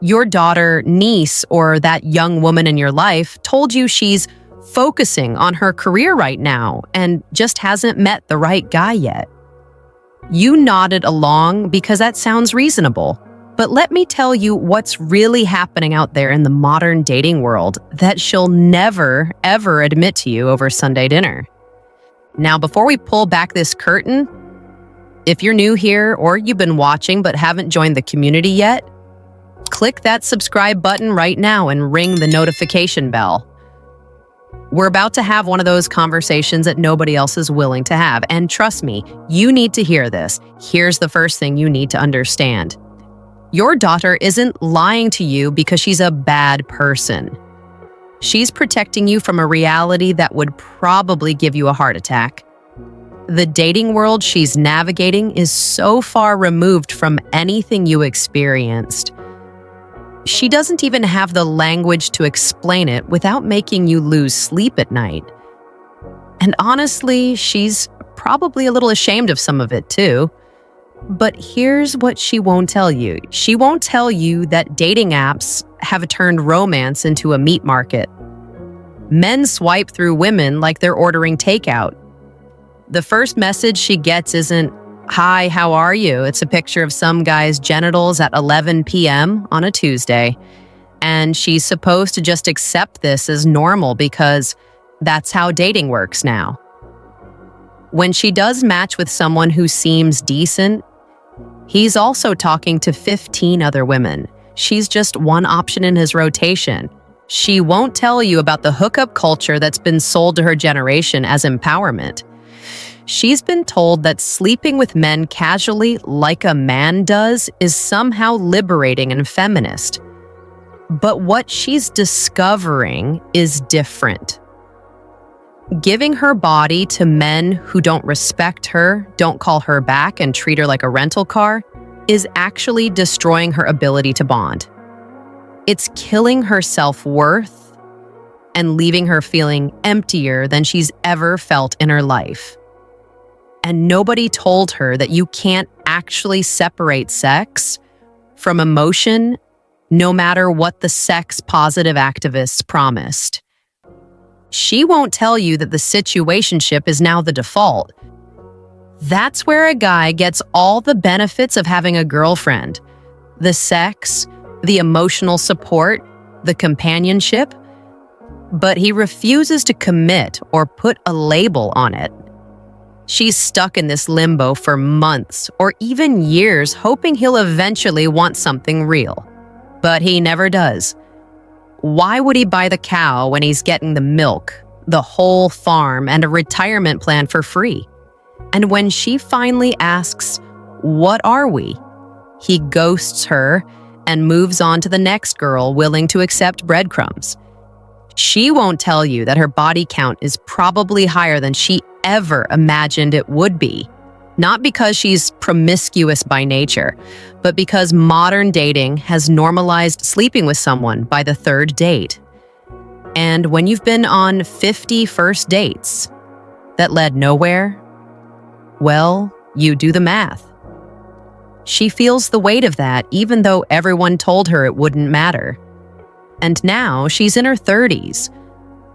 Your daughter, niece, or that young woman in your life told you she's focusing on her career right now and just hasn't met the right guy yet. You nodded along because that sounds reasonable. But let me tell you what's really happening out there in the modern dating world that she'll never, ever admit to you over Sunday dinner. Now, before we pull back this curtain, if you're new here or you've been watching but haven't joined the community yet, click that subscribe button right now and ring the notification bell. We're about to have one of those conversations that nobody else is willing to have. And trust me, you need to hear this. Here's the first thing you need to understand. Your daughter isn't lying to you because she's a bad person. She's protecting you from a reality that would probably give you a heart attack. The dating world she's navigating is so far removed from anything you experienced. She doesn't even have the language to explain it without making you lose sleep at night. And honestly, she's probably a little ashamed of some of it too. But here's what she won't tell you. She won't tell you that dating apps have turned romance into a meat market. Men swipe through women like they're ordering takeout. The first message she gets isn't, "Hi, how are you?" It's a picture of some guy's genitals at 11 p.m. on a Tuesday. And she's supposed to just accept this as normal because that's how dating works now. When she does match with someone who seems decent, he's also talking to 15 other women. She's just one option in his rotation. She won't tell you about the hookup culture that's been sold to her generation as empowerment. She's been told that sleeping with men casually like a man does is somehow liberating and feminist. But what she's discovering is different. Giving her body to men who don't respect her, don't call her back, and treat her like a rental car is actually destroying her ability to bond. It's killing her self-worth and leaving her feeling emptier than she's ever felt in her life. And nobody told her that you can't actually separate sex from emotion, no matter what the sex-positive activists promised. She won't tell you that the situationship is now the default. That's where a guy gets all the benefits of having a girlfriend. The sex, the emotional support, the companionship. But he refuses to commit or put a label on it. She's stuck in this limbo for months or even years, hoping he'll eventually want something real. But he never does. Why would he buy the cow when he's getting the milk, the whole farm, and a retirement plan for free? And when she finally asks, "What are we?" he ghosts her and moves on to the next girl willing to accept breadcrumbs. She won't tell you that her body count is probably higher than she ever imagined it would be. Not because she's promiscuous by nature, but because modern dating has normalized sleeping with someone by the third date. And when you've been on 50 first dates that led nowhere, well, you do the math. She feels the weight of that even though everyone told her it wouldn't matter. And now she's in her 30s,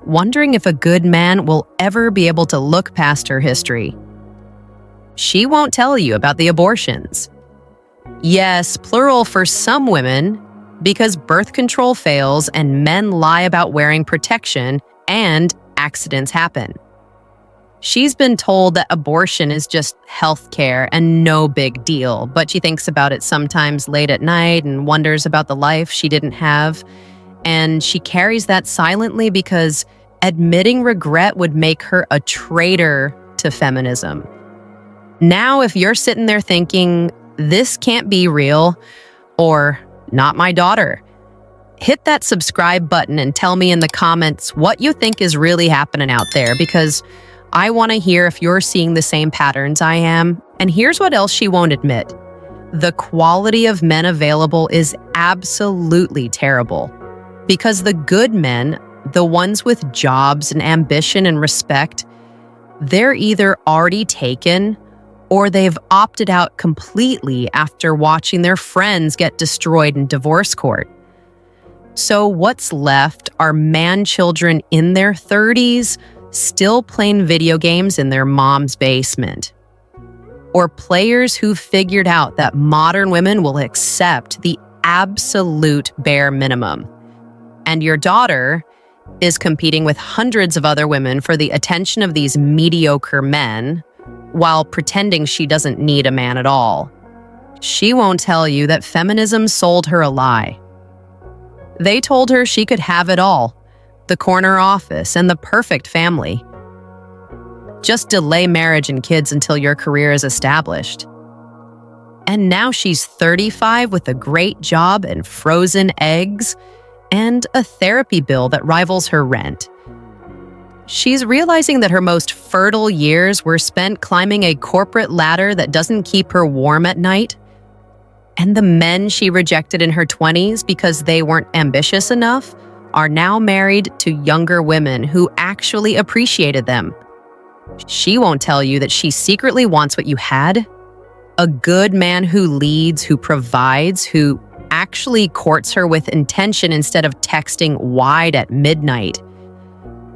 wondering if a good man will ever be able to look past her history. She won't tell you about the abortions. Yes, plural for some women, because birth control fails and men lie about wearing protection and accidents happen. She's been told that abortion is just health care and no big deal, but she thinks about it sometimes late at night and wonders about the life she didn't have. And she carries that silently because admitting regret would make her a traitor to feminism. Now, if you're sitting there thinking, "This can't be real," or "Not my daughter," hit that subscribe button and tell me in the comments what you think is really happening out there, because I want to hear if you're seeing the same patterns I am. And here's what else she won't admit. The quality of men available is absolutely terrible, because the good men, the ones with jobs and ambition and respect, they're either already taken or they've opted out completely after watching their friends get destroyed in divorce court. So what's left are man-children in their 30s still playing video games in their mom's basement. Or players who figured out that modern women will accept the absolute bare minimum. And your daughter is competing with hundreds of other women for the attention of these mediocre men while pretending she doesn't need a man at all. She won't tell you that feminism sold her a lie. They told her she could have it all, the corner office and the perfect family. Just delay marriage and kids until your career is established. And now she's 35 with a great job and frozen eggs and a therapy bill that rivals her rent. She's realizing that her most fertile years were spent climbing a corporate ladder that doesn't keep her warm at night. And the men she rejected in her 20s because they weren't ambitious enough are now married to younger women who actually appreciated them. She won't tell you that she secretly wants what you had. A good man who leads, who provides, who actually courts her with intention instead of texting wide at midnight.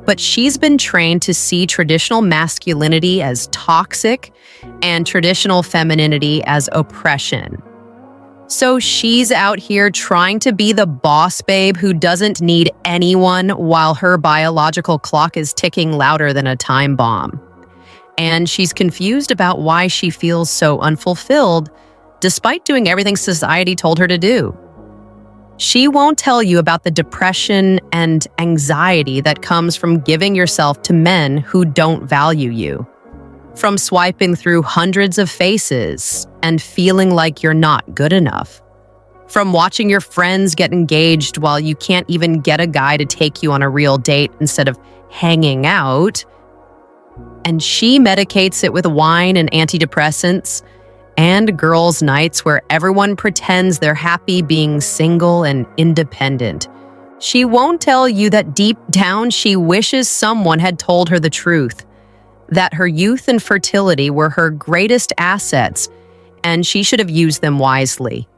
But she's been trained to see traditional masculinity as toxic and traditional femininity as oppression. So she's out here trying to be the boss babe who doesn't need anyone while her biological clock is ticking louder than a time bomb. And she's confused about why she feels so unfulfilled despite doing everything society told her to do. She won't tell you about the depression and anxiety that comes from giving yourself to men who don't value you. From swiping through hundreds of faces and feeling like you're not good enough. From watching your friends get engaged while you can't even get a guy to take you on a real date instead of hanging out. And she medicates it with wine and antidepressants and girls' nights where everyone pretends they're happy being single and independent. She won't tell you that deep down she wishes someone had told her the truth. That her youth and fertility were her greatest assets, and she should have used them wisely.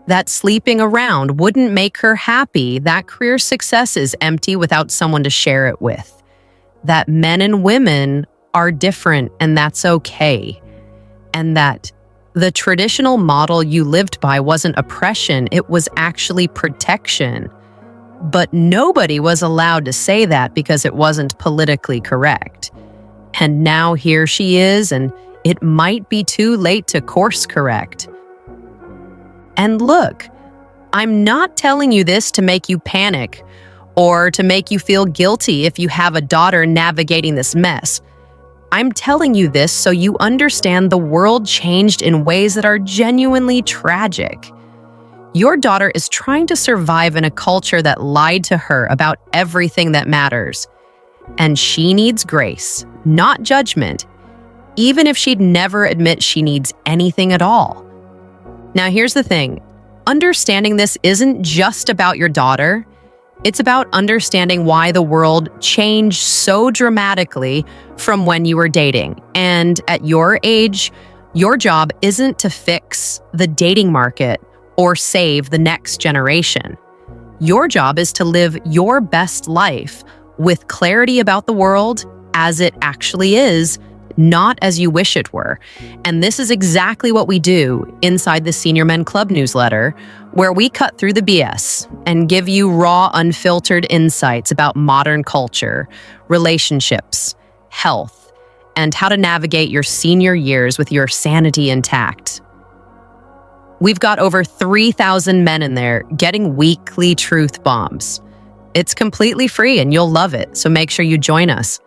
That sleeping around wouldn't make her happy, that career success is empty without someone to share it with. That men and women are different, and that's okay. And that the traditional model you lived by wasn't oppression, it was actually protection. But nobody was allowed to say that because it wasn't politically correct. And now here she is, and it might be too late to course correct. And look, I'm not telling you this to make you panic or to make you feel guilty if you have a daughter navigating this mess. I'm telling you this so you understand the world changed in ways that are genuinely tragic. Your daughter is trying to survive in a culture that lied to her about everything that matters. And she needs grace, not judgment, even if she'd never admit she needs anything at all. Now, here's the thing. Understanding this isn't just about your daughter. It's about understanding why the world changed so dramatically from when you were dating. And at your age, your job isn't to fix the dating market or save the next generation. Your job is to live your best life with clarity about the world as it actually is, not as you wish it were. And this is exactly what we do inside the Senior Men Club newsletter, where we cut through the BS and give you raw, unfiltered insights about modern culture, relationships, health, and how to navigate your senior years with your sanity intact. We've got over 3,000 men in there getting weekly truth bombs. It's completely free and you'll love it, so make sure you join us.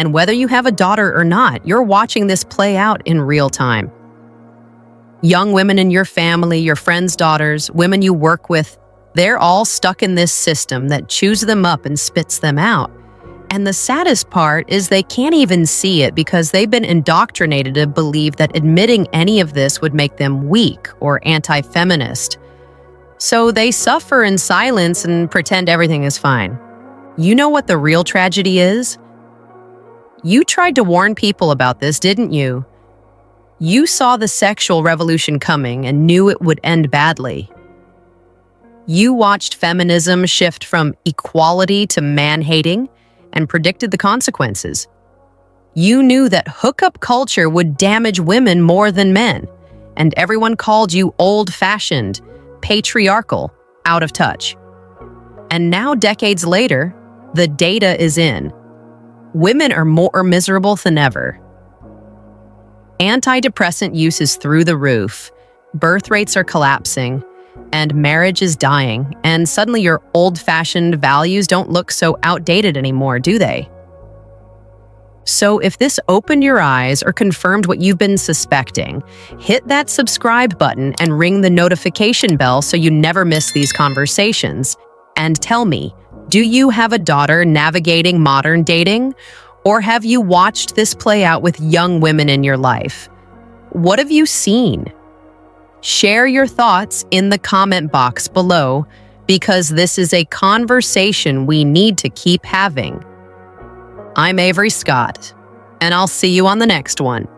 And whether you have a daughter or not, you're watching this play out in real time. Young women in your family, your friends' daughters, women you work with, they're all stuck in this system that chews them up and spits them out. And the saddest part is they can't even see it because they've been indoctrinated to believe that admitting any of this would make them weak or anti-feminist. So they suffer in silence and pretend everything is fine. You know what the real tragedy is? You tried to warn people about this, didn't you? You saw the sexual revolution coming and knew it would end badly. You watched feminism shift from equality to man-hating and predicted the consequences. You knew that hookup culture would damage women more than men, and everyone called you old-fashioned, patriarchal, out of touch. And now, decades later, the data is in. Women are more miserable than ever. Antidepressant use is through the roof, birth rates are collapsing, and marriage is dying, and suddenly your old-fashioned values don't look so outdated anymore, do they? So if this opened your eyes or confirmed what you've been suspecting, hit that subscribe button and ring the notification bell so you never miss these conversations. And tell me, do you have a daughter navigating modern dating? Or have you watched this play out with young women in your life? What have you seen? Share your thoughts in the comment box below, because this is a conversation we need to keep having. I'm Avery Scott, and I'll see you on the next one.